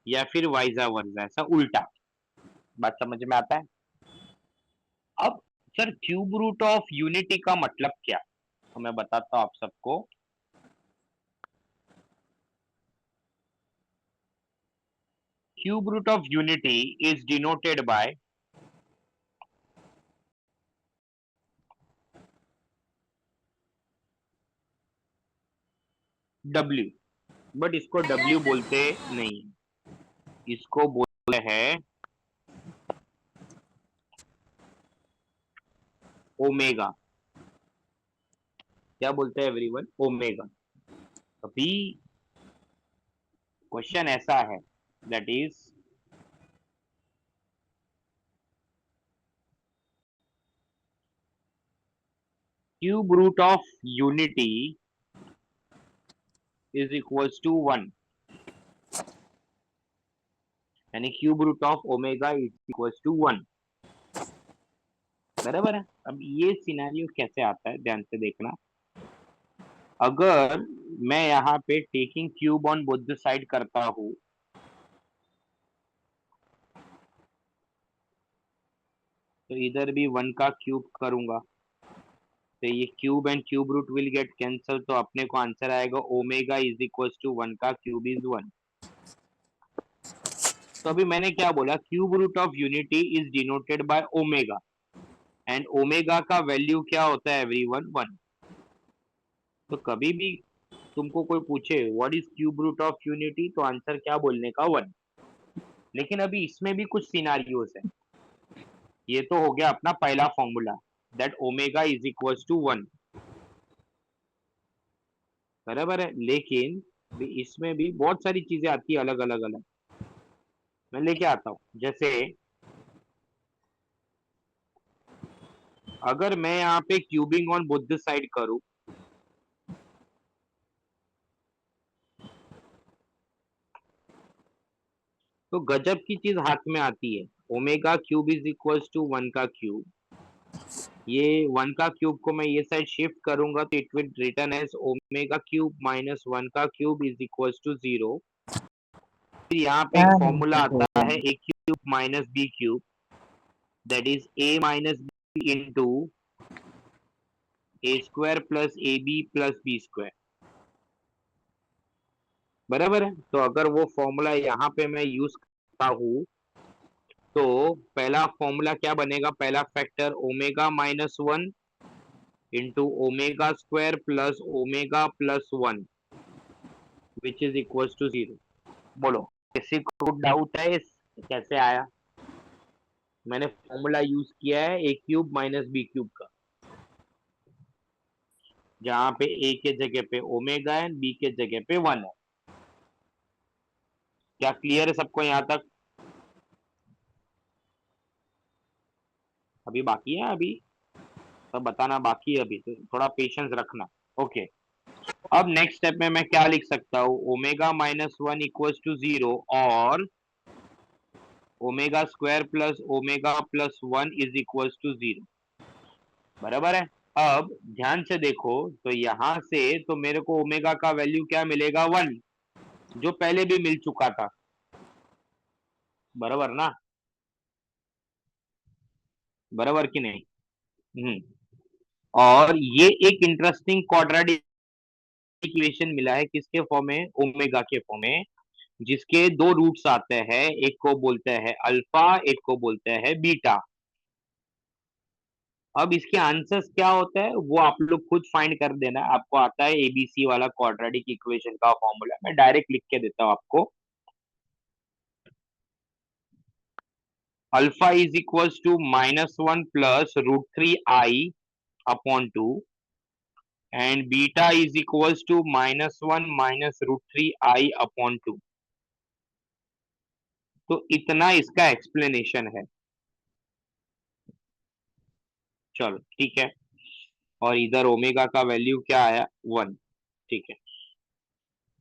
या फिर वाइजा वर्जा, ऐसा उल्टा। बात समझ में आता है? अब sir cube root of unity का मतलब क्या, तो मैं बताता हूँ आप सबको। Cube root of unity is denoted by W, but इसको डब्ल्यू बोलते नहीं, इसको बोलते हैं ओमेगा। क्या बोलते हैं एवरीवन? ओमेगा। अभी क्वेश्चन ऐसा है, that is cube root of unity is equals to 1, यानी cube root of omega is equals to 1। बराबर है? अब ये सिनेरियो कैसे आता है, ध्यान से देखना। अगर मैं यहाँ पे taking cube on both the side करता हूँ, तो इधर भी 1 का क्यूब करूंगा, तो ये cube and cube root will get cancel, तो अपने को आंसर आएगा ओमेगा इज इक्वल्स टू 1 का क्यूब इज 1। तो अभी मैंने क्या बोला, cube root of unity is denoted by omega, and omega का वैल्यू क्या होता है एवरीवन? 1। तो कभी भी तुमको कोई पूछे what is cube root of unity, तो आंसर क्या बोलने का? 1। लेकिन अभी इसमें भी कुछ सिनारियोस है। ये तो हो गया अपना पहला formula, that omega is equals to 1। बराबर है? लेकिन भी इसमें भी बहुत सारी चीजें आती है अलग अलग अलग, मैं लेके आता हूँ। जैसे अगर मैं यहाँ पे cubing on both the side करूँ, तो गजब की चीज हाथ में आती है। Omega cube is equals to 1 का क्यूब, ये 1 का क्यूब को मैं ये साइड शिफ्ट करूंगा, तो it will return as omega cube minus 1 का क्यूब इज इक्वल्स टू 0। फिर यहाँ पे एक फॉर्मूला आता है A cube minus B cube, that is A minus B into A square plus A B plus B square. बराबर है? तो अगर वो फॉर्मूला यहाँ पे मैं यूज करता हूँ, तो पहला फॉर्मूला क्या बनेगा, पहला factor omega minus 1 into omega square plus omega plus 1 which is equal to 0। बोलो, किसी को डाउट है इस कैसे आया? मैंने फॉर्मूला यूज किया है A cube minus B cube का, जहां पे ए के जगह पे ओमेगा है, बी के जगह पे 1 है। क्या क्लियर है सबको यहाँ तक? अभी बाकी है, अभी सब बताना बाकी है, अभी तो थोड़ा पेशेंस रखना। ओके, अब नेक्स्ट स्टेप में मैं क्या लिख सकता हूँ, ओमेगा माइनस 1 इक्वल टू 0 और omega square plus omega plus 1 is equal to 0। बराबर है? अब ध्यान से देखो, तो यहां से तो मेरे को ओमेगा का वैल्यू क्या मिलेगा? 1, जो पहले भी मिल चुका था। बराबर ना? बराबर कि नहीं? और ये एक इंटरेस्टिंग क्वाड्रेटिक इक्वेशन मिला है, किसके फॉर्म में? ओमेगा के फॉर्म में, जिसके दो रूट्स आते हैं, एक को बोलते हैं अल्फा, एक को बोलते हैं बीटा। अब इसके आंसर्स क्या होता है वो आप लोग खुद फाइंड कर देना, आपको आता है एबीसी वाला क्वाड्रेटिक इक्वेशन का फॉर्मूला, मैं डायरेक्ट लिख के देता हूं आपको। Alpha is equals to -1 plus √3i upon 2, and beta is equals to -1 minus √3i upon 2। तो इतना इसका एक्सप्लेनेशन है। चलो ठीक है, और इधर ओमेगा का वैल्यू क्या आया? 1। ठीक है,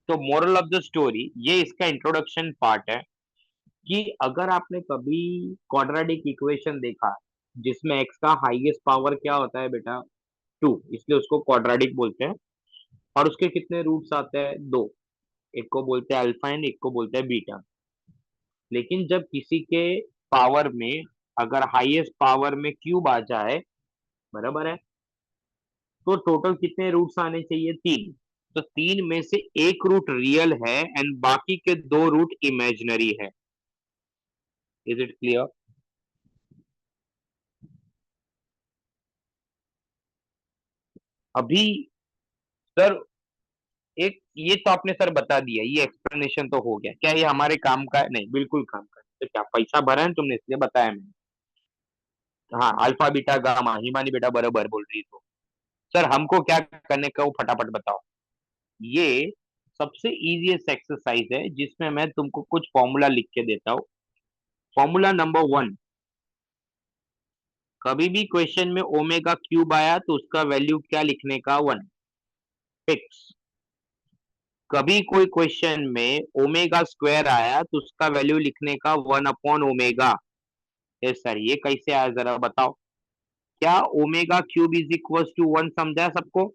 तो मोरल ऑफ द स्टोरी, ये इसका इंट्रोडक्शन पार्ट है, कि अगर आपने कभी क्वाड्रेटिक इक्वेशन देखा जिसमें एक्स का हाईएस्ट पावर क्या होता है बेटा? 2, इसलिए उसको क्वाड्रेटिक बोलते हैं। और उसके कितने रूट्स आते हैं? 2, एक को बोलते हैं अल्फा एंड एक को बोलते हैं बीटा। लेकिन जब किसी के पावर में अगर हाईएस्ट पावर में क्यूब आ जाए, बराबर है, तो टोटल कितने रूट्स आने चाहिए? तीन। तो तीन में से एक रूट रियल है एंड बाकी के दो रूट इमेजिनरी है। Is it clear? अभी सर, एक ये तो आपने सर बता दिया, ये एक्सप्लेनेशन तो हो गया, क्या ये हमारे काम का है? नहीं, बिल्कुल काम का है। तो क्या पैसा भरा है तुमने इसलिए बताया मैंने? हाँ, अल्फा बीटा गामा, हिमानी बेटा बराबर बोल रही तो। सर हमको क्या करने का, वो फटाफट बताओ। ये सबसे इजीएस्ट एक्सरसाइज है जिसमें मैं तुमको कुछ फॉर्मूला लिख के देता हूँ। फॉर्मूला नंबर वन, कभी भी क्वेश्चन में ओमेगा क्यूब आया तो उसका वैल्यू क्या लिखने का? One, fix. कभी कोई क्वेश्चन में ओमेगा स्क्वायर आया तो उसका वैल्यू लिखने का one upon omega. Yes sir, ये कैसे आया जरा बताओ। क्या omega cube is equal to one समझा सबको?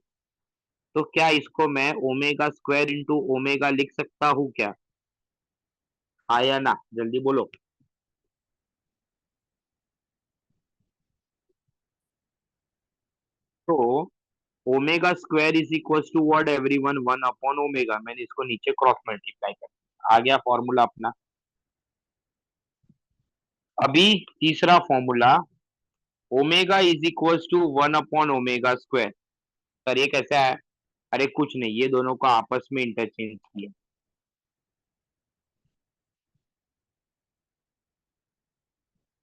तो क्या इसको मैं ओमेगा स्क्वायर इंटू ओमेगा लिख सकता हूँ क्या? हाँ या ना, जल्दी बोलो। तो omega square is equal to what everyone? One upon omega. मैंने इसको नीचे क्रॉस मल्टीप्लाई कर, आ गया फॉर्मूला अपना। अभी तीसरा फॉर्मूला, omega is equal to one upon omega square. Sir ये कैसे आया? अरे कुछ नहीं, ये दोनों को आपस में इंटरचेंज किया।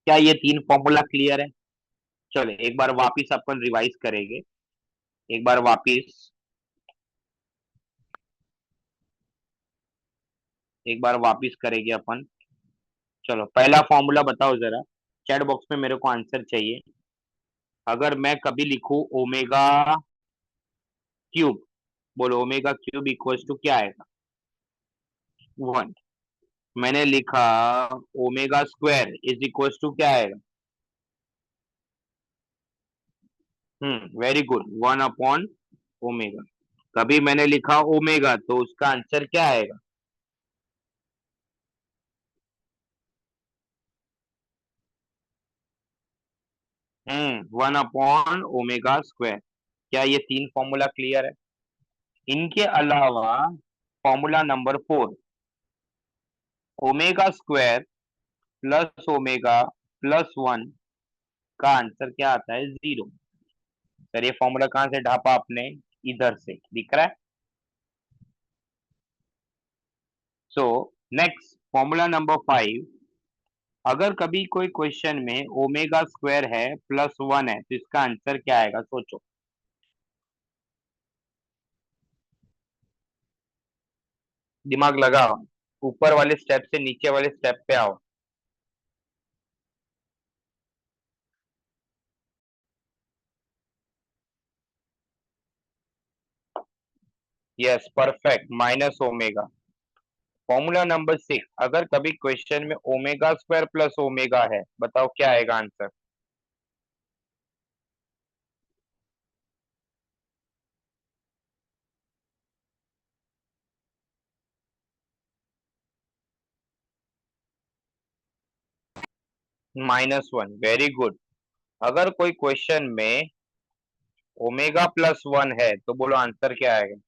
क्या ये तीन फॉर्मूला क्लियर है? चलो एक बार वापिस अपन रिवाइज करेंगे। एक बार वापिस, एक बार वापिस करेंगे अपन। चलो पहला फॉर्मूला बताओ जरा, चैट बॉक्स में मेरे को आंसर चाहिए। अगर मैं कभी लिखूं ओमेगा क्यूब, बोलो ओमेगा क्यूब इक्वल्स टू क्या आएगा? वन। मैंने लिखा omega square is equals to क्या आएगा? Very good, one upon omega. कभी मैंने लिखा ओमेगा तो उसका आंसर क्या आएगा? One upon omega square. क्या ये तीन फॉर्मूला क्लियर है? इनके अलावा formula number four, omega square plus omega plus one का आंसर क्या आता है? जीरो। सर ये फॉर्मूला कहाँ से ढापा आपने? इधर से दिख रहा है। So next formula number five, अगर कभी कोई क्वेश्चन में ओमेगा स्क्वायर है प्लस वन है तो इसका आंसर क्या आएगा? सोचो। दिमाग लगाओ, ऊपर वाले स्टेप से नीचे वाले स्टेप पे आओ। Yes perfect, minus omega. Formula number six, अगर कभी क्वेश्चन में ओमेगा स्क्वायर प्लस ओमेगा है, बताओ क्या आएगा answer? Minus one, very good. अगर कोई क्वेश्चन में ओमेगा प्लस वन है तो बोलो आंसर क्या आएगा?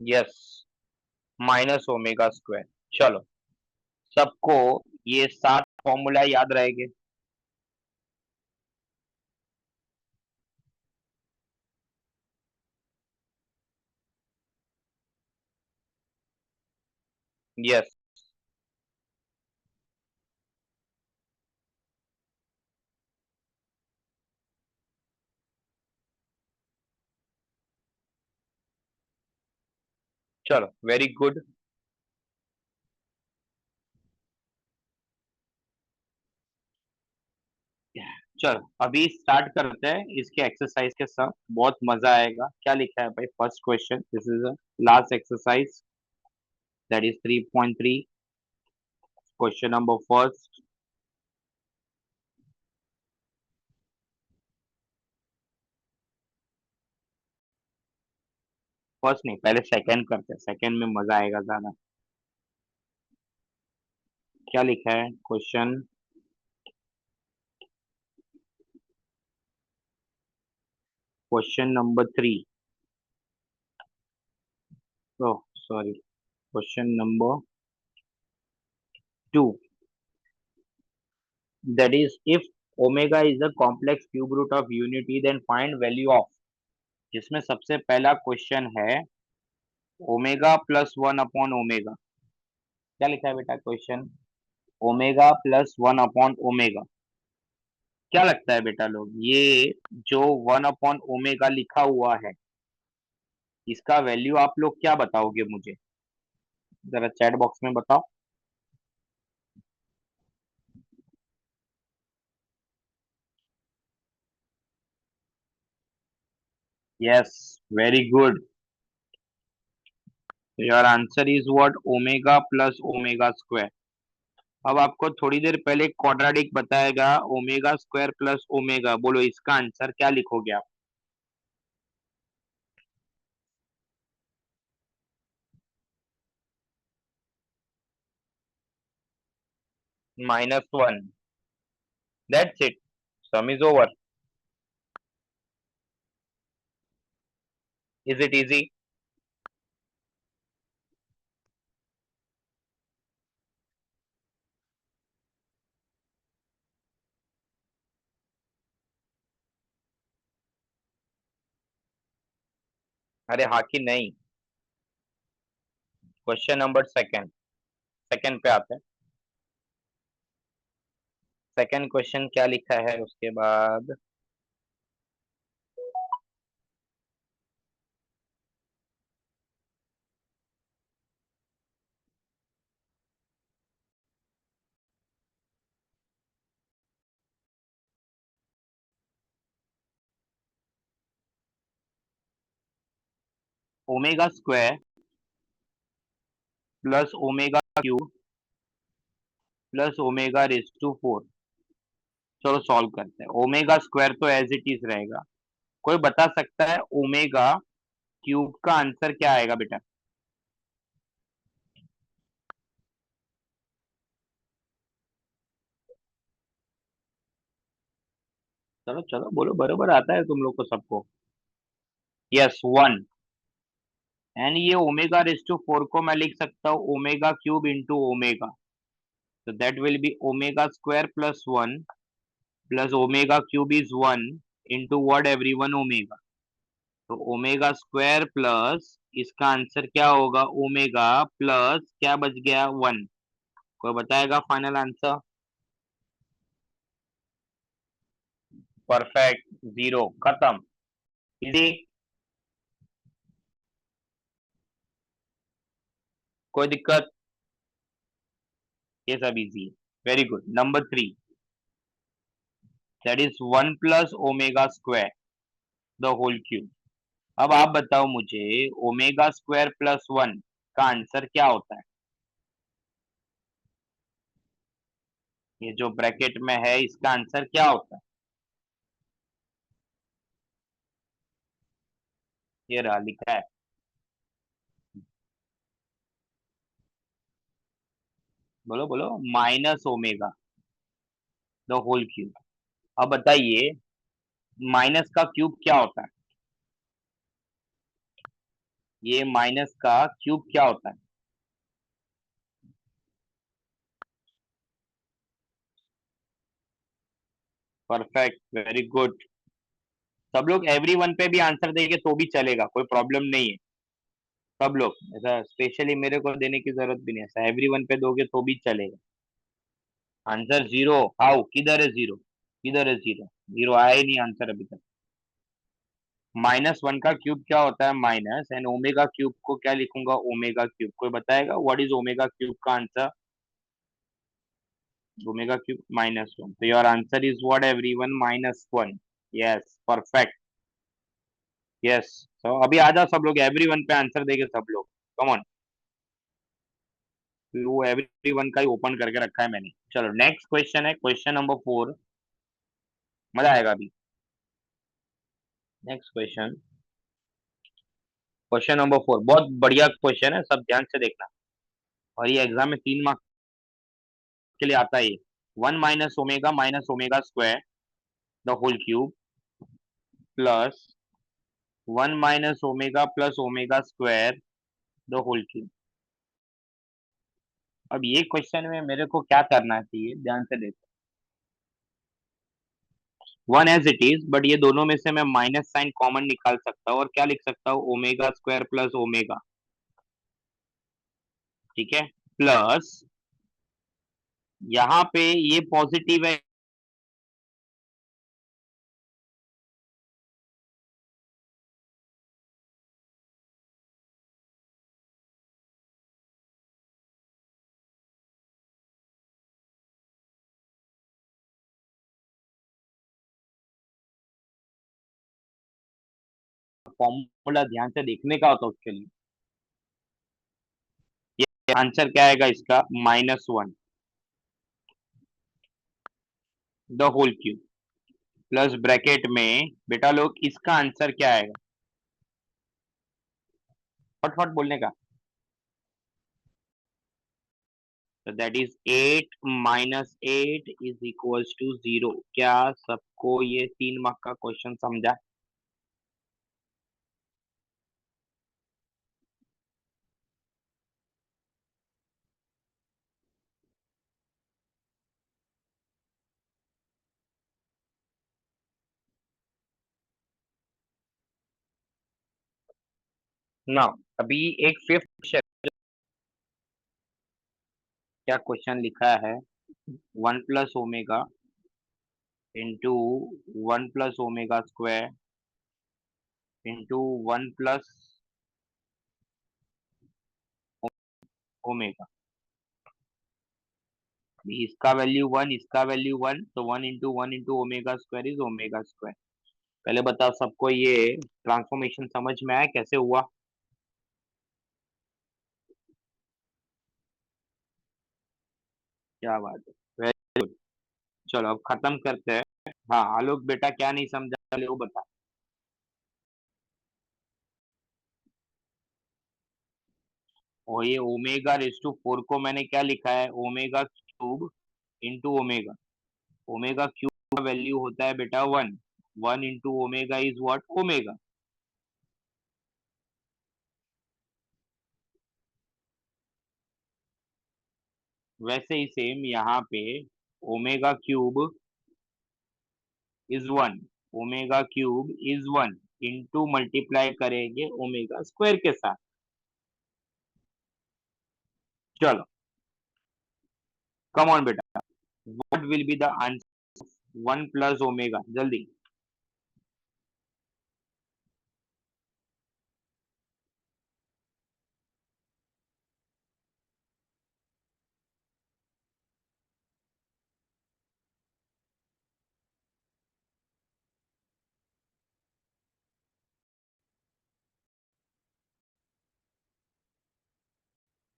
Yes, minus omega square. चलो, सबको ये सात फॉर्मूला याद रहेंगे? यस। चलो वेरी गुड। चल अभी स्टार्ट करते हैं इसके एक्सरसाइज के साथ, बहुत मजा आएगा। क्या लिखा है भाई? First question, this is last exercise, that is 3.3। Question number first. First नहीं, पहले सेकंड करते हैं, सेकंड में मजा आएगा ज्यादा। क्या लिखा है question? Question number 3। Oh sorry, question number 2। That is if omega is a complex cube root of unity then find value of. जिसमें सबसे पहला क्वेश्चन है omega plus one upon omega. क्या लिखा है बेटा question? Omega plus one upon omega. क्या लगता है बेटा लोग, ये जो वन अपॉन ओमेगा लिखा हुआ है, इसका वैल्यू आप लोग क्या बताओगे मुझे? जरा चैट बॉक्स में बताओ। Yes, very good. Your answer is what? Omega plus omega square. अब आपको थोड़ी देर पहले क्वाड्रेटिक बताएगा, ओमेगा स्क्वायर प्लस ओमेगा, बोलो इसका आंसर क्या लिखोगे आप? -1। That's it, some is over. Is it easy? अरे हाँ कि नहीं? क्वेश्चन नंबर सेकंड, सेकंड पे आते हैं। सेकंड क्वेश्चन क्या लिखा है उसके बाद? Omega square plus omega cube plus omega raise to 4। चलो सॉल्व करते हैं। ओमेगा स्क्वायर तो एज इट इज रहेगा। कोई बता सकता है ओमेगा क्यूब का आंसर क्या आएगा बेटा? चलो चलो बोलो, बरोबर आता है तुम लोग को सबको। यस, 1। एंड ये ओमेगा रेस टू 4 को मैं लिख सकता हूँ ओमेगा क्यूब इंटू ओमेगा। तो that will B omega square plus 1 plus omega cube is 1 into what every one? Omega. तो ओमेगा स्क्वायर प्लस इसका आंसर क्या होगा? ओमेगा प्लस क्या बच गया? 1। कोई बताएगा फाइनल आंसर? परफेक्ट, 0, खत्म। इजी। कोई दिक्कत? ये सब इजी है। Very good. Number 3, that is 1 plus omega square the whole cube. अब आप बताओ मुझे, ओमेगा स्क्वायर प्लस 1 का आंसर क्या होता है? ये जो ब्रैकेट में है इसका आंसर क्या होता है? ये रहा लिखा है। बोलो बोलो। Minus omega the whole cube. अब बताइए, माइनस का क्यूब क्या होता है? ये माइनस का क्यूब क्या होता है? Perfect, very good. सब लोग एवरी वन पे भी आंसर देंगे तो भी चलेगा, कोई प्रॉब्लम नहीं है। सब लोग, ऐसा स्पेशली मेरे को देने की जरूरत भी नहीं है, ऐसा एवरी वन पे दोगे तो भी चलेगा। आंसर 0? हाउ? किधर है 0? किधर है 0? 0 आया ही नहीं आंसर अभी तक। -1 का क्यूब क्या होता है? माइनस, एंड ओमेगा क्यूब को क्या लिखूंगा? Omega cube. कोई बताएगा व्हाट इज ओमेगा क्यूब का आंसर? ओमेगा क्यूब -1, तो your answer is what everyone? -1। Yes, perfect. Yes. तो अभी आ जाओ सब लोग, एवरीवन पे आंसर देंगे सब लोग। Come on. वो एवरीवन का ही ओपन करके रखा है मैंने। चलो नेक्स्ट क्वेश्चन है, क्वेश्चन नंबर 4। मजा आएगा अभी। नेक्स्ट क्वेश्चन, क्वेश्चन नंबर 4 बहुत बढ़िया क्वेश्चन है, सब ध्यान से देखना। और ये एग्जाम में 3 मार्क्स के लिए आता है ये। 1 - omega the whole cube plus 1 - omega plus omega square the whole cube. अब ये क्वेश्चन में मेरे को क्या करना चाहिए, ध्यान से देखो। One as it is, but ये दोनों में से मैं माइनस साइन कॉमन निकाल सकता हूँ और क्या लिख सकता हूँ? Omega square plus omega. ठीक है। प्लस यहाँ पे ये पॉजिटिव है, फॉर्मूला ध्यान से देखने का होता है उसके लिए। ये आंसर क्या आएगा इसका? -1 the whole cube plus bracket में बेटा लोग इसका आंसर क्या आएगा? फटफट बोलने का। तो that is 8 - 8 is equals to 0। क्या सबको ये 3 मार्क का क्वेश्चन समझा? ना। अभी एक फिफ्थ, क्या क्वेश्चन लिखा है? 1 + omega into 1 + omega square into 1 + omega. इसका वैल्यू 1, इसका वैल्यू 1, तो 1 × 1 × omega square is omega square. पहले बताओ सबको ये ट्रांसफॉर्मेशन समझ में आया कैसे हुआ? क्या बात है, वेरी गुड। चलो अब खत्म करते हैं। हाँ आलोक बेटा, क्या नहीं समझा पहले वो बता। और ये ओमेगा रेस टू 4 को मैंने क्या लिखा है? Omega cube into omega. Omega cube का वैल्यू होता है बेटा 1। 1 × ओमेगा इज व्हाट? ओमेगा। वैसे ही सेम यहाँ पे omega cube is 1, omega cube is 1 into multiply करेंगे ओमेगा स्क्वायर के साथ। चलो कम ऑन बेटा, what will be the answer? 1 + omega, जल्दी।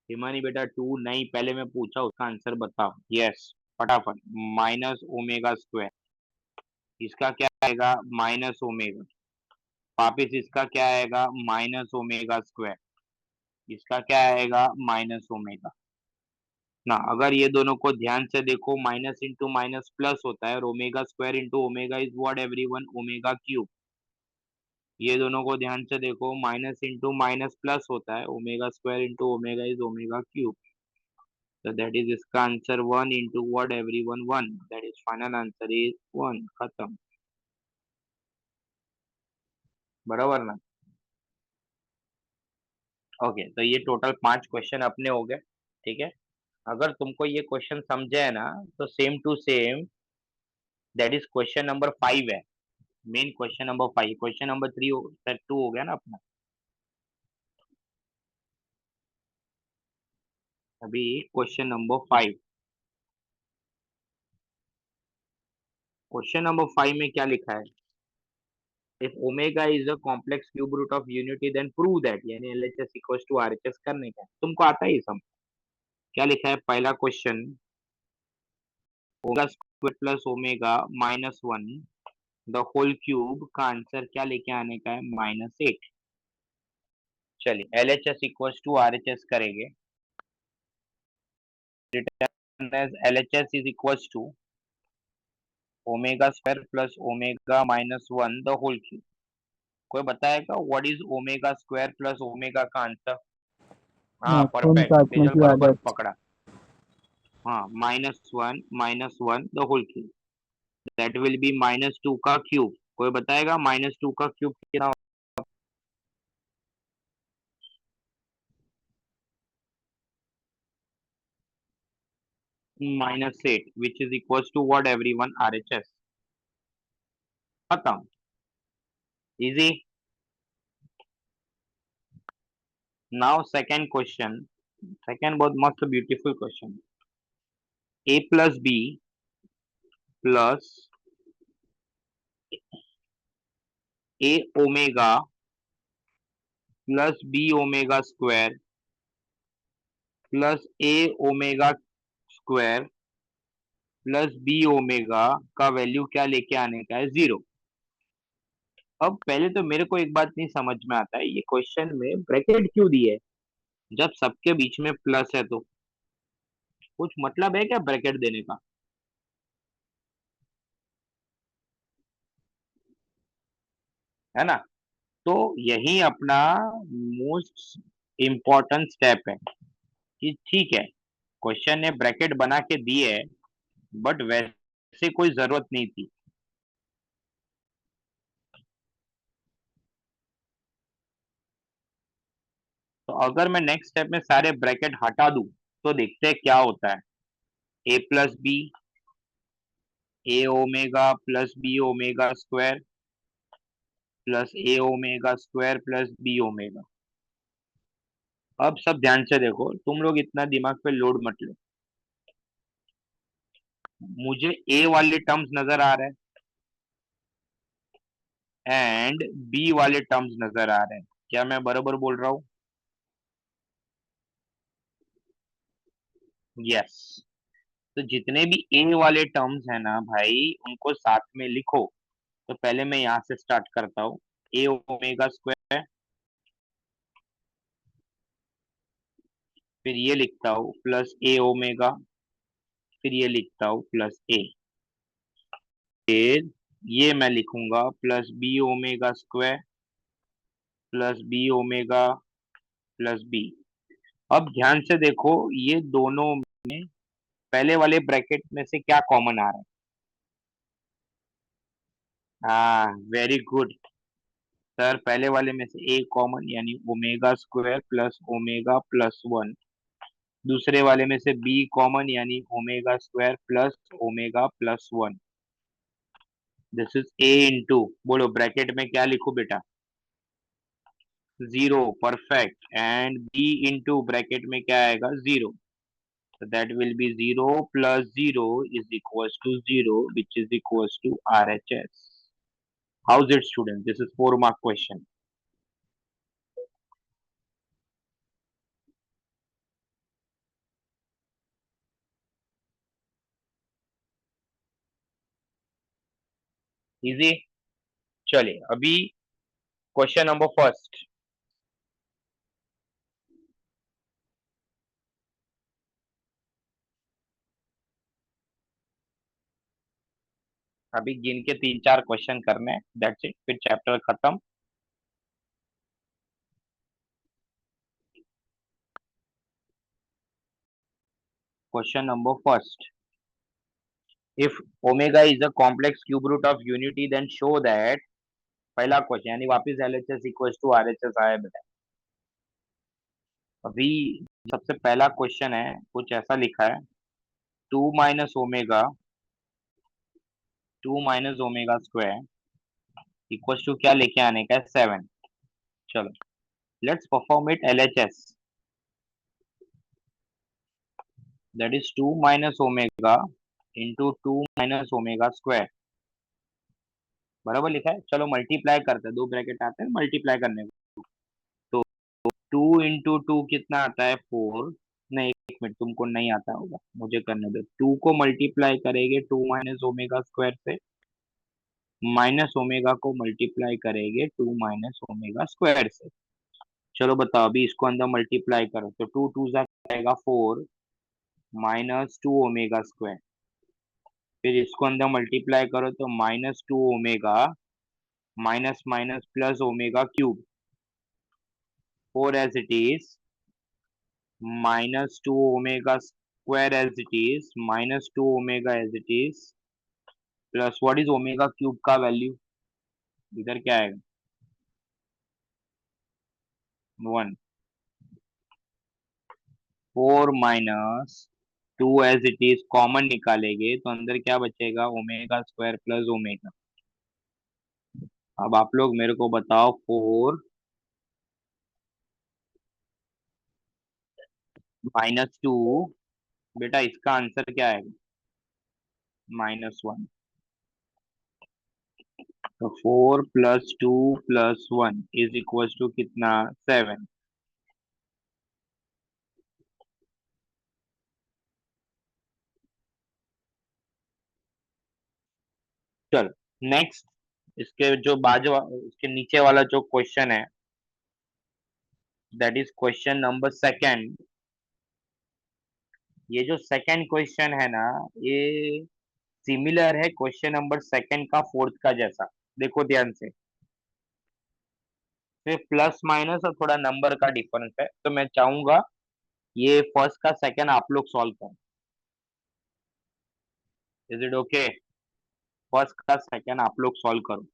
हिमानी बेटा 2 नहीं, पहले मैं पूछा उसका आंसर बताओ। यस, फटाफट। -ओमेगा स्क्वायर, इसका क्या आएगा? -ओमेगा। वापिस इसका क्या आएगा? -ओमेगा स्क्वायर, इसका क्या आएगा? -ओमेगा। ना, अगर ये दोनों को ध्यान से देखो, माइनस इंटू माइनस प्लस होता है और omega square into omega is what everyone? Omega cube. ये दोनों को ध्यान से देखो, माइनस इंटू माइनस प्लस होता है, omega square into omega is omega cube. तो दैट इज इसका answer 1 into what everyone? 1। That is final answer is 1। खत्म। बराबर ना? ओके, तो ये टोटल 5 क्वेश्चन अपने हो गए। ठीक है। अगर तुमको ये क्वेश्चन समझे है ना, तो same to same that is question number 5 है। Main question number 5, question number 3 2 हो गया ना अपना। अभी क्वेश्चन नंबर 5। क्वेश्चन नंबर 5 में क्या लिखा है? If omega is a complex cube root of unity then prove that, यानी एलएचएस इक्वल्स टू आरएचएस करने का है। तुमको आता है ये सब? क्या लिखा है पहला question? Omega square plus omega minus one the whole cube का आंसर क्या लेके आने का है? -8। चलिए एलएचएस इक्वल्स टू आरएचएस करेंगे। Return as LHS is equals to omega square plus omega minus one the whole cube. कोई बताएगा what is omega square plus omega का आंसर? हाँ हाँ, खून परफेक्ट, काटने तेजल की बरोबर आदत। पकड़ा। हाँ minus one the whole cube, that will be -2 का क्यूब। कोई बताएगा -2 का क्यूब कितना? -8 which is equals to what everyone? RHS। खत्म। Easy. Now second question. Second बहुत मस्त beautiful question. a plus B plus A omega plus B omega square plus A omega square plus B omega का value क्या लेके आने का है? 0। अब पहले तो मेरे को एक बात नहीं समझ में आता है, ये क्वेश्चन में ब्रैकेट क्यों दिए है जब सबके बीच में प्लस है? तो कुछ मतलब है क्या ब्रैकेट देने का? है ना? तो यही अपना मोस्ट इम्पोर्टेंट स्टेप है कि ठीक है, क्वेश्चन ने ब्रैकेट बना के दिए है बट वैसे कोई जरूरत नहीं थी। तो अगर मैं नेक्स्ट स्टेप में सारे ब्रैकेट हटा दूं तो देखते हैं क्या होता है। A plus B, A omega plus B omega square plus A omega square plus B omega. अब सब ध्यान से देखो, तुम लोग इतना दिमाग पे लोड मत लो। मुझे ए वाले टर्म्स नजर आ रहे हैं एंड बी वाले टर्म्स नजर आ रहे हैं। क्या मैं बरोबर बोल रहा हूँ? यस। तो जितने भी ए वाले टर्म्स है ना भाई, उनको साथ में लिखो। तो पहले मैं यहाँ से स्टार्ट करता हूँ। ए ओमेगा स्क्वायर, फिर ये लिखता हूँ प्लस ए ओमेगा, फिर ये लिखता हूँ प्लस ए, फिर ये मैं लिखूंगा plus B omega square plus B omega plus B. अब ध्यान से देखो, ये दोनों में पहले वाले ब्रैकेट में से क्या कॉमन आ रहा है? हाँ वेरी गुड सर, पहले वाले में से ए कॉमन यानी omega square plus omega plus one. दूसरे वाले में से बी कॉमन यानी omega square plus omega plus one. This is A into, बोलो ब्रैकेट में क्या लिखूं बेटा? 0। Perfect. And B into bracket में क्या आएगा? 0। So that will be 0 plus 0 is equals to 0, which is equals to RHS. How's it, student? This is 4 mark question. Easy? चलिए अभी क्वेश्चन नंबर फर्स्ट। अभी गिन के 3-4 क्वेश्चन करने हैं, दैट्स इट, फिर चैप्टर खत्म। Question number first. If omega is a complex cube root of unity then show that. पहला क्वेश्चन यानी वापस एलएचएस इक्वल्स टू आरएचएस आया बेटा। अभी सबसे पहला क्वेश्चन है, कुछ ऐसा लिखा है, 2 - ओमेगा स्क्वायर इक्वल्स टू क्या लेके आने का है? 7। चलो let's perform it LHS. That is 2 - omega into 2 - omega square. बराबर लिखा है, चलो मल्टीप्लाई करते हैं, दो ब्रैकेट आते हैं मल्टीप्लाई करने को। तो 2 into 2 कितना आता है, 4। नहीं, एक मिनट, तुमको नहीं आता होगा, मुझे करने दो। 2 को मल्टीप्लाई करेंगे 2 - ओमेगा स्क्वायर से, माइनस ओमेगा को मल्टीप्लाई करेंगे 2 - ओमेगा स्क्वायर से। चलो बताओ, अभी इसको अंदर मल्टीप्लाई करो तो 2 2 जाएगा 4 -2 ओमेगा स्क्वायर। फिर इसको अंदर मल्टीप्लाई करो तो -2 omega minus minus plus omega cube, 4 as it is, -2 omega square as it is, -2 omega as it is, plus what is omega cube का वैल्यू, इधर क्या आएगा, 1। 4 - 2 एज इट इज कॉमन निकालेंगे तो अंदर क्या बचेगा, ओमेगा स्क्वायर प्लस ओमेगा। अब आप लोग मेरे को बताओ, 4 - 2, बेटा इसका आंसर क्या है, -1। तो 4 + 2 + 1 इज इक्वल टू कितना, 7। चलो नेक्स्ट, इसके जो इसके नीचे वाला जो क्वेश्चन है, that is question number second. ये जो सेकंड क्वेश्चन है ना, ये सिमिलर है क्वेश्चन नंबर सेकंड का फोर्थ का जैसा। देखो ध्यान से, सिर्फ प्लस माइनस और थोड़ा नंबर का डिफरेंस है, तो मैं चाहूंगा ये फर्स्ट का सेकंड आप लोग सॉल्व करो। Is it okay? फर्स्ट का सेकंड आप लोग सॉल्व करो।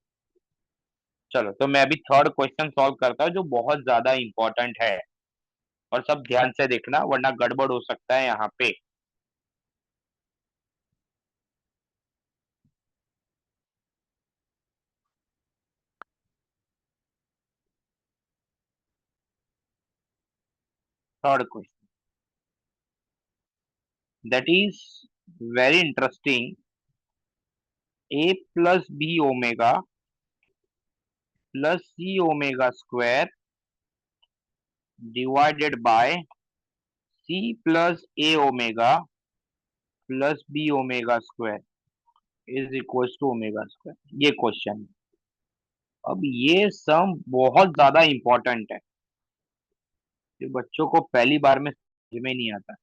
चलो तो मैं अभी थर्ड क्वेश्चन सॉल्व करता हूँ, जो बहुत ज्यादा इंपॉर्टेंट है, और सब ध्यान से देखना वरना गड़बड़ हो सकता है यहाँ पे। Third question, that is very interesting. a + b omega +c omega square divided by c + a omega + b omega square is equal to omega square, ये क्वेश्चन है। अब ये सम बहुत ज्यादा इंपॉर्टेंट है, जो बच्चों को पहली बार में समझ में नहीं आता।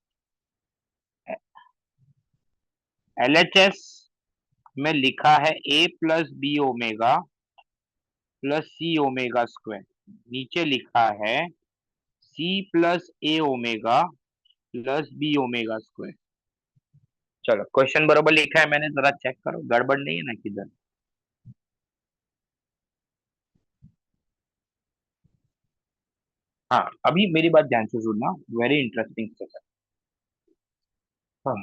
एलएचएस में लिखा है a + b omega + c omega square, नीचे लिखा है c + a omega + b omega square. चलो क्वेश्चन बरोबर लिखा है मैंने, जरा चेक करो, गड़बड़ नहीं है ना किधर। हाँ, अभी मेरी बात ध्यान से सुनना, वेरी इंटरेस्टिंग सेशन। हाँ,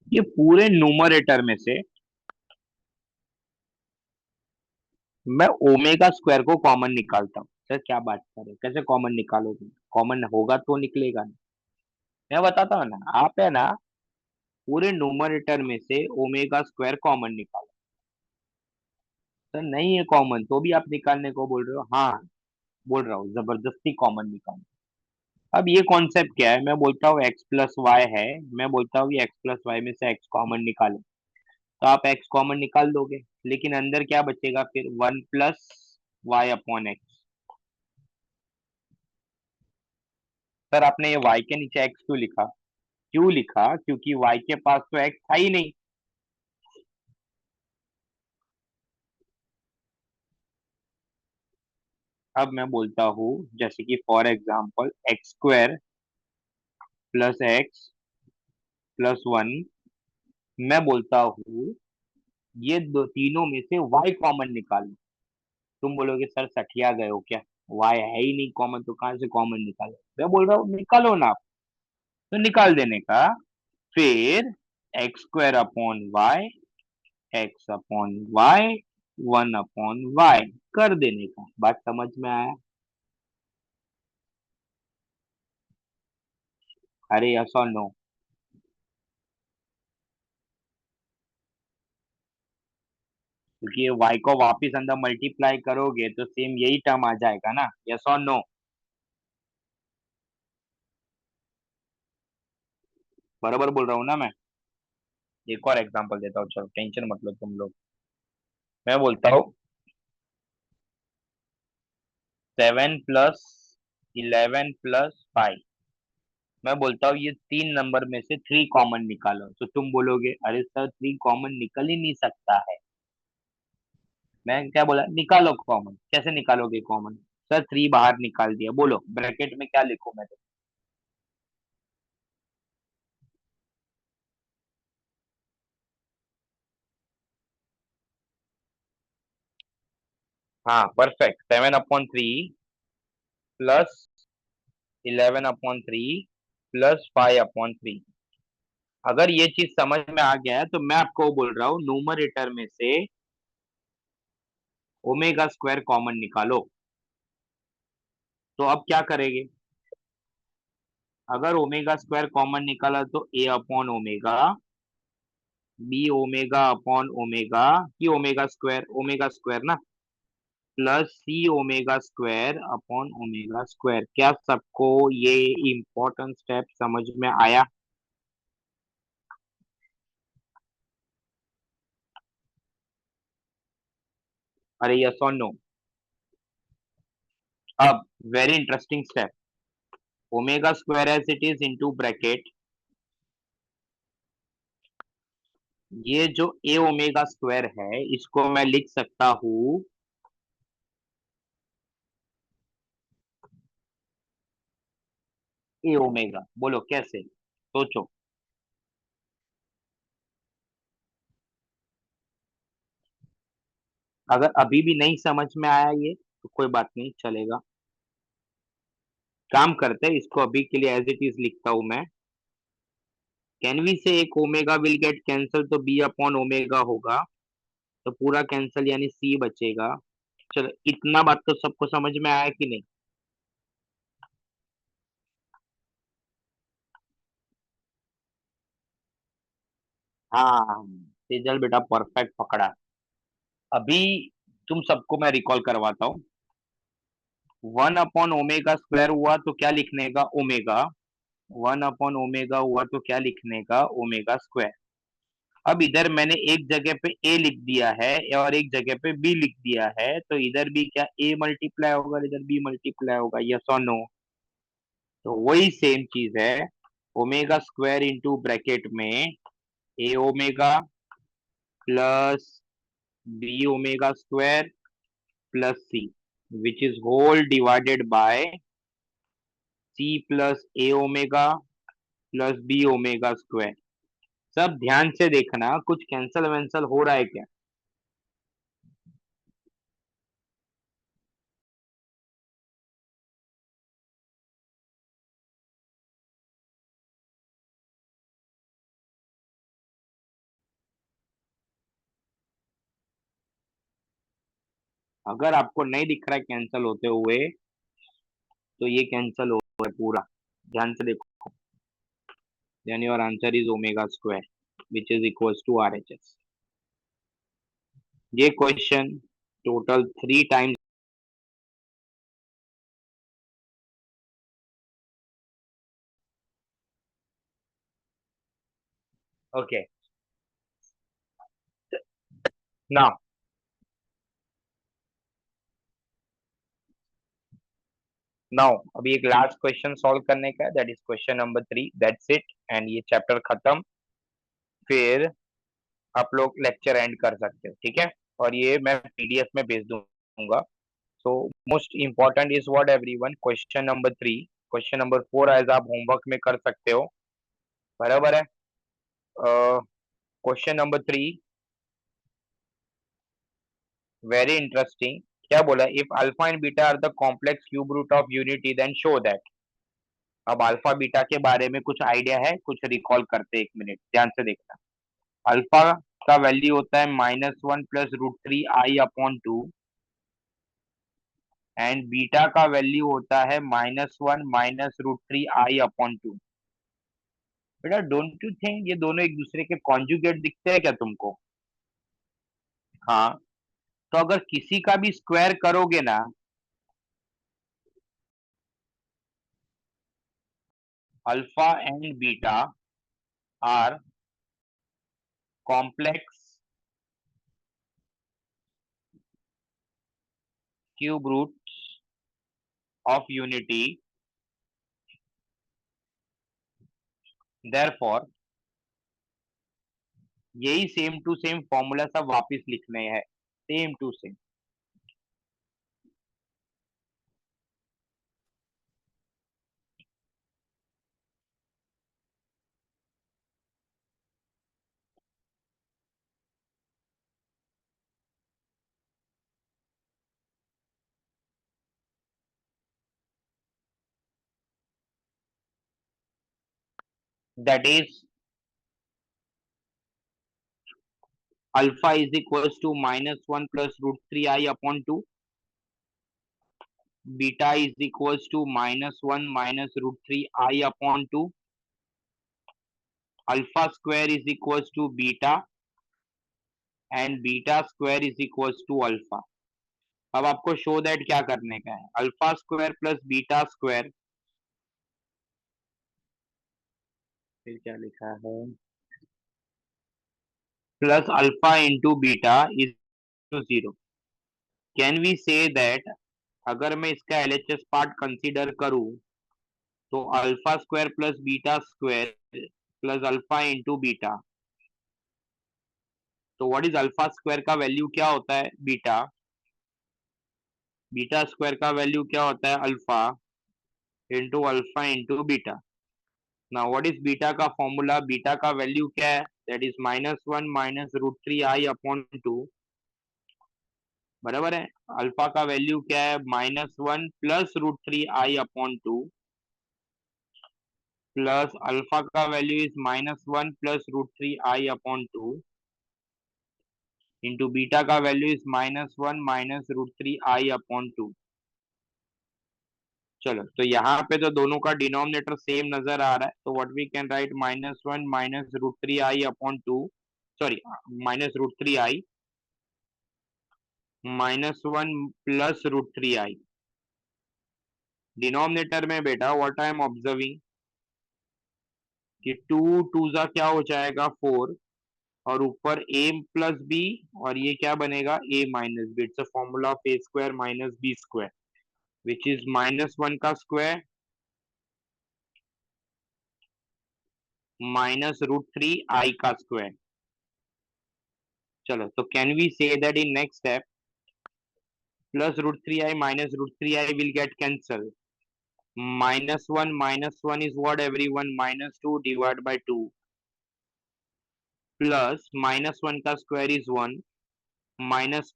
ये पूरे न्यूमरेटर में से मैं ओमेगा स्क्वायर को कॉमन निकालता हूँ। सर क्या बात कर रहे हैं, कैसे कॉमन निकालोगे, कॉमन होगा तो निकलेगा ना। मैं बताता हूँ ना, आप है ना, पूरे न्यूमरेटर में से ओमेगा स्क्वायर कॉमन निकालो। सर नहीं है कॉमन, तो भी आप निकालने को बोल रहे हो, हाँ बोल रहा हूँ, जबरदस्ती कॉमन निकालो। अब ये कॉन्सेप्ट क्या है, मैं बोलता हूँ एक्स प्लस वाई है, मैं बोलता हूँ कि एक्स प्लस वाई में से एक्स कॉमन निकालो, तो आप एक्स कॉमन निकाल दोगे, लेकिन अंदर क्या बचेगा फिर, 1 + y/x। सर आपने ये y के नीचे x क्यों लिखा, क्यों लिखा, क्योंकि y के पास तो x था ही नहीं। अब मैं बोलता हूँ, जैसे कि फॉर एग्जाम्पल x² + x + 1, मैं बोलता हूँ ये दो तीनों में से y कॉमन निकालो। तुम बोलोगे सर सठिया गए हो क्या, y है ही नहीं कॉमन, तो कहाँ से कॉमन निकालो। मैं बोल रहा हूँ निकालो ना आप, तो निकाल देने का। फिर x² / y, x/y, 1/y कर देने का। बात समझ में आया? अरे यस और नो? क्योंकि y को वापस अंदर मल्टीप्लाई करोगे तो सेम यही टर्म आ जाएगा ना, यस और नो? बराबर बोल रहा हूँ ना मैं? एक और एग्जांपल देता हूँ, चलो टेंशन मत लो तुम लोग। मैं बोलता हूँ 7 + 11 + 5। मैं बोलता हूँ ये तीन नंबर में से थ्री कॉमन निकालो, तो तुम बोलोगे अरे सर थ्री कॉमन निकल ही नहीं सकता है। मैं क्या बोला, निकालो कॉमन। कैसे निकालोगे कॉमन? सर थ्री बाहर निकाल दिया, बोलो ब्रैकेट में क्या लिखूं मैं तो? हाँ परफेक्ट, 7/3 + 11/3 +5/3। अगर ये चीज समझ में आ गया है तो मैं आपको बोल रहा हूँ न्यूमरेटर में से ओमेगा स्क्वायर कॉमन निकालो। तो अब क्या करेंगे? अगर ओमेगा स्क्वायर कॉमन निकाला तो A/ओमेगा, बी ओमेगा अपॉन ओमेगा की ओमेगा स्क्वायर ना, plus C omega square upon omega square. क्या सबको ये इंपॉर्टेंट स्टेप समझ में आया? अरे यस और नो? अब very interesting step, omega square as it is into bracket, ये जो ए ओमेगा स्क्वायर है इसको मैं लिख सकता हूँ ए ओमेगा। बोलो कैसे, सोचो। अगर अभी भी नहीं समझ में आया ये तो कोई बात नहीं, चलेगा। काम करते हैं, इसको अभी के लिए एज इट इज लिखता हूं मैं। कैन वी से एक ओमेगा विल गेट कैंसल तो बी अपॉन ओमेगा होगा, तो पूरा कैंसल यानी सी बचेगा। चलो इतना बात तो सबको समझ में आया कि नहीं? हाँ, तेजल बेटा परफेक्ट पकड़ा। अभी तुम सबको मैं रिकॉल करवाता हूँ। 1/ओमेगा स्क्वायर हुआ तो क्या लिखने का, ओमेगा। 1/ओमेगा हुआ तो क्या लिखने का, ओमेगा स्क्वायर। अब इधर मैंने एक जगह पे ए लिख दिया है और एक जगह पे बी लिख दिया है, तो इधर भी क्या ए मल्टीप्लाई होगा, इधर बी मल्टीप्लाई होगा, यस और नो? तो वही सेम चीज है, ओमेगा स्क्वायर इंटू ब्रैकेट में A omega plus B omega square plus C, which is whole divided by C plus A omega plus B omega square. सब ध्यान से देखना, कुछ कैंसल वैंसल हो रहा है क्या? अगर आपको नहीं दिख रहा है कैंसल होते हुए तो ये कैंसल हो रहा है पूरा, ध्यान से देखो। यानी और answer is omega square which is equals to RHS। ये question total three times. Okay, now now अभी एक लास्ट क्वेश्चन सॉल्व करने का है, that is question number 3, that's it, and ये चैप्टर खत्म। फिर आप लोग लेक्चर एंड कर सकते हो, ठीक है? और ये मैं PDF में भेज दूंगा। So most important is what everyone, question number 3, question number 4 as आप होमवर्क में कर सकते हो, बराबर है? Question number 3 very interesting. क्या बोला, if alpha and beta are the complex cube root of unity then show that. अब अल्फा बीटा के बारे में कुछ आइडिया है, कुछ रिकॉल करते, एक मिनट ध्यान से देखना। अल्फा का वैल्यू होता है -1 प्लस √3i/2, एंड बीटा का वैल्यू होता है -1 माइनस √3i/2। बेटा डोंट यू थिंक ये दोनों एक दूसरे के कॉन्जुगेट दिखते हैं क्या तुमको? हाँ। तो अगर किसी का भी स्क्वायर करोगे ना, alpha and beta are complex cube roots of unity, therefore यही सेम टू सेम फॉर्मूला सब वापस लिखने हैं, same to same. That is alpha is equals to -1 plus √3i upon 2, beta is equals to -1 minus √3i upon 2, alpha square is equals to beta and beta square is equals to alpha. अब आपको show that क्या करने का है, alpha square plus beta square, फिर क्या लिखा है, plus alpha into beta is to zero. Can we say that अगर मैं इसका एलएचएस पार्ट कंसीडर करूं, तो alpha square plus beta square plus alpha into beta, तो व्हाट इज अल्फा स्क्वायर का वैल्यू क्या होता है, बीटा, बीटा स्क्वायर का वैल्यू क्या होता है, alpha into alpha into beta. Now what is beta का फॉर्मूला, बीटा का वैल्यू क्या है, that is -1 minus √3i upon 2, बराबर है। अल्फा का वैल्यू क्या है, -1 plus √3i upon 2, plus alpha का value is -1 plus √3i upon 2 into beta का value is -1 minus √3i upon 2। चलो, तो यहाँ पे तो दोनों का डिनोमिनेटर सेम नजर आ रहा है, तो what we can write -1 minus √3i upon 2, sorry minus √3i -1 plus √3i। Denominator में बेटा व्हाट आई एम ऑब्जर्विंग कि 2 टू जा क्या हो जाएगा 4, और ऊपर a प्लस बी, और ये क्या बनेगा a minus B. It's a formula of a square minus B square which is -1 का स्क्वायर माइनस √3i का स्क्वायर। चलो, तो can we say that in next step plus √3i minus √3i will get cancelled. -1 is what everyone, -2 divided by 2, plus -1 का square is 1, minus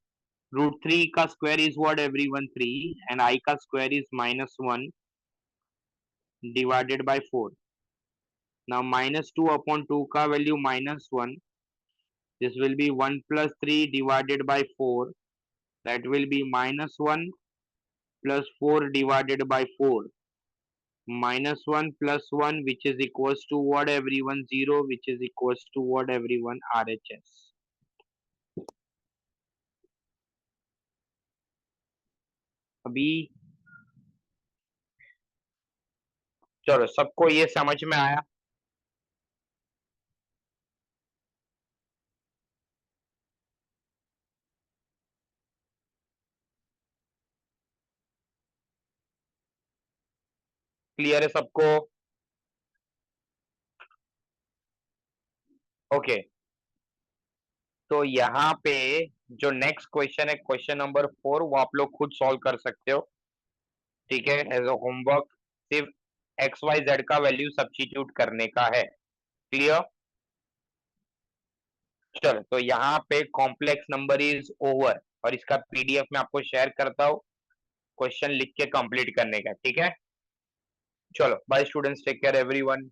√3 का square is what everyone 3, and I का square is -1 divided by 4. Now -2 upon 2 का value -1, this will be 1 plus 3 divided by 4, that will be -1 plus 4 divided by 4, -1 plus 1 which is equals to what everyone 0, which is equals to what everyone RHS। अभी चलो, सबको ये समझ में आया। Clear है सबको? ओके, तो यहाँ पे जो नेक्स्ट क्वेश्चन है, क्वेश्चन नंबर 4, वो आप लोग खुद सॉल्व कर सकते हो, ठीक है, एज अ होमवर्क। सिर्फ एक्स वाई जेड का वैल्यू सब्स्टिट्यूट करने का है। क्लियर? चलो, तो यहाँ पे कॉम्प्लेक्स नंबर इज ओवर, और इसका पीडीएफ में आपको शेयर करता हूँ, क्वेश्चन लिख के कंप्लीट करने का, ठीक है। चलो, bye students, take care everyone.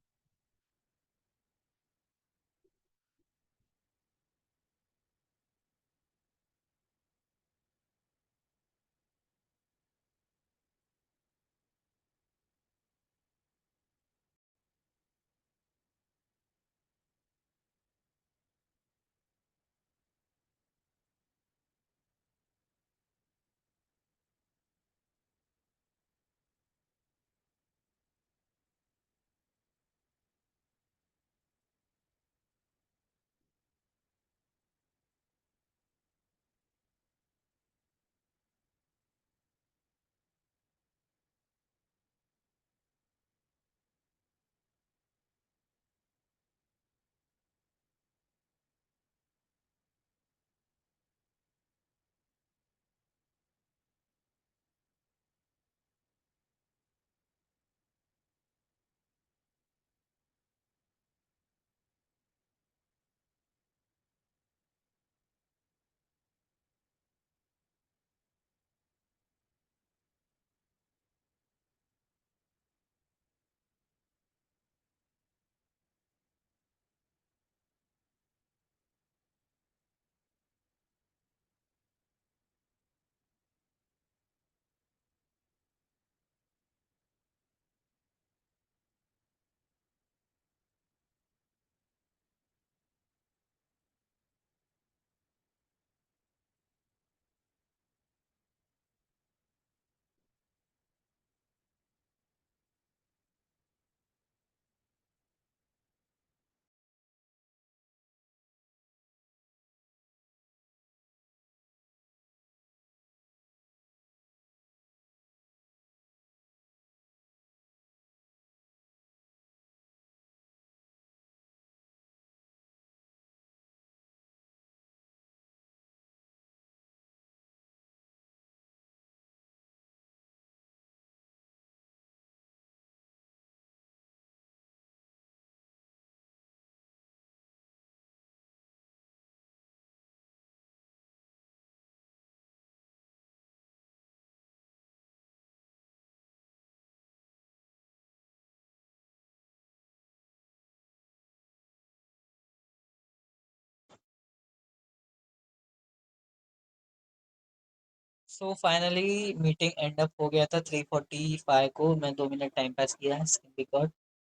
So finally meeting end up हो गया था 3:45 को। मैं 2 मिनट टाइम पास किया स्क्रीन रिकॉर्ड।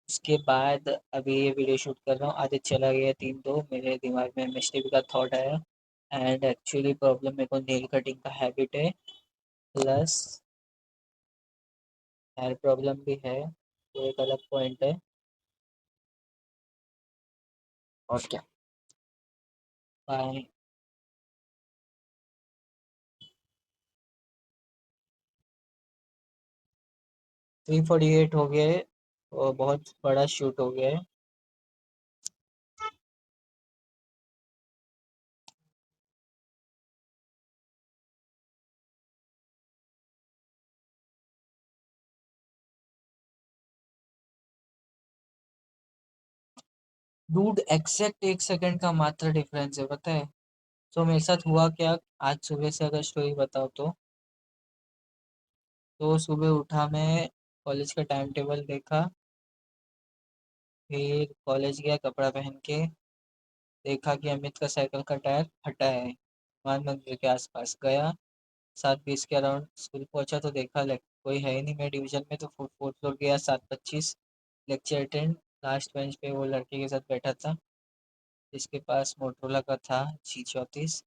उसके बाद अभी ये वीडियो शूट कर रहा हूँ। आदित्य चला गया 3:02। मेरे दिमाग में मिस्टेक का थॉट आया एंड एक्चुअली प्रॉब्लम मेरे को नेल कटिंग का हैबिट है, प्लस हेयर प्रॉब्लम भी है, तो एक अलग पॉइंट है। और क्या, बाय। 3:48 हो गया है और बहुत बड़ा शूट हो गया है। डूड एग्जैक्ट 1 सेकंड का मात्र डिफरेंस है, पता है। तो मेरे साथ हुआ क्या, आज सुबह से अगर स्टोरी बताओ तो सुबह उठा मैं, कॉलेज का टाइम टेबल देखा, फिर कॉलेज गया कपड़ा पहन के, देखा कि अमित का साइकिल का टायर फटा है। हनुमान मंदिर के आसपास गया, 7:20 के अराउंड स्कूल पहुंचा तो देखा कोई है ही नहीं मेरे डिवीजन में, तो फोर्थ फ्लोर गया, 7:25 लेक्चर अटेंड। लास्ट बेंच पे वो लड़के के साथ बैठा था जिसके पास मोटरोला का था G34।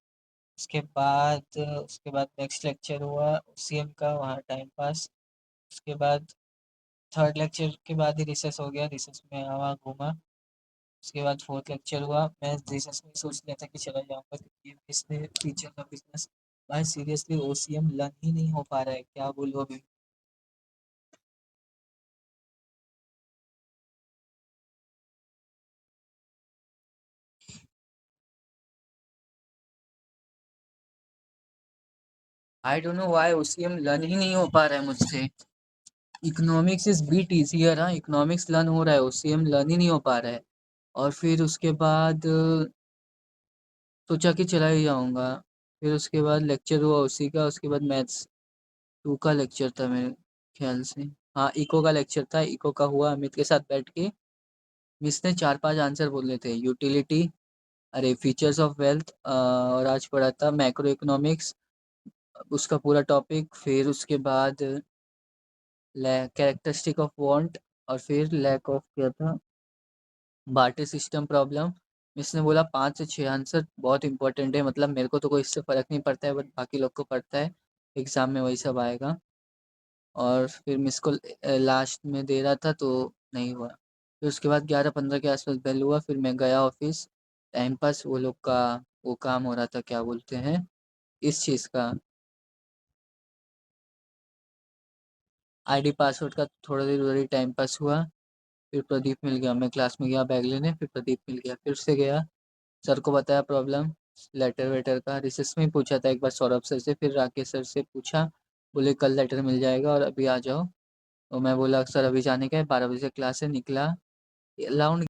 उसके बाद नेक्स्ट लेक्चर हुआ CM का, वहाँ टाइम पास। उसके बाद थर्ड लेक्चर के बाद ही रिसेस हो गया, रिसेस में वहाँ घूमा। उसके बाद फोर्थ लेक्चर हुआ। मैं रिसेस में सोच लिया था कि चला जाऊँगा क्योंकि इसमें टीचर का बिजनेस, भाई सीरियसली OCM लर्न ही नहीं हो पा रहा है, क्या बोलूँ अभी। I don't know why OCM learn ही नहीं हो पा रहा है मुझसे। इकोनॉमिक्स इज बीट इजियर, हाँ इकोनॉमिक्स लर्न हो रहा है, OCM लर्न ही नहीं हो पा रहा है। और फिर उसके बाद सोचा कि चला ही जाऊँगा। फिर उसके बाद लेक्चर हुआ उसी का, उसके बाद मैथ्स 2 का लेक्चर था मेरे ख्याल से। हाँ इको का लेक्चर था, इको का हुआ अमित के साथ बैठ के। मिस ने 4-5 आंसर बोले थे, यूटिलिटी, अरे फीचर्स ऑफ वेल्थ, और आज पढ़ा था मैक्रो इकोनॉमिक्स, उसका पूरा टॉपिक। फिर उसके बाद कैरेक्टरिस्टिक ऑफ वांट, और फिर लैक ऑफ क्या था, बार्टर सिस्टम प्रॉब्लम। मिस ने बोला 5 से 6 आंसर बहुत इंपॉर्टेंट है, मतलब मेरे को तो कोई इससे फर्क नहीं पड़ता है बट बाकी लोग को पड़ता है, एग्जाम में वही सब आएगा। और फिर मिस को लास्ट में दे रहा था तो नहीं हुआ। फिर उसके बाद 11:15 के आसपास बेल हुआ, फिर मैं गया ऑफिस। टाइम पास वो लोग का वो काम हो रहा था, क्या बोलते हैं इस चीज़ का, ID पासवर्ड का। थोड़ा देर उधर ही टाइम पास हुआ। फिर प्रदीप मिल गया, मैं क्लास में गया बैग लेने, फिर प्रदीप मिल गया, फिर से गया, सर को बताया प्रॉब्लम लेटर वेटर का। रिसेस में ही पूछा था एक बार सौरभ सर से, फिर राकेश सर से पूछा, बोले कल लेटर मिल जाएगा और अभी आ जाओ। तो मैं बोला सर अभी जाने का है, 12 बजे क्लास है, निकला। अराउंड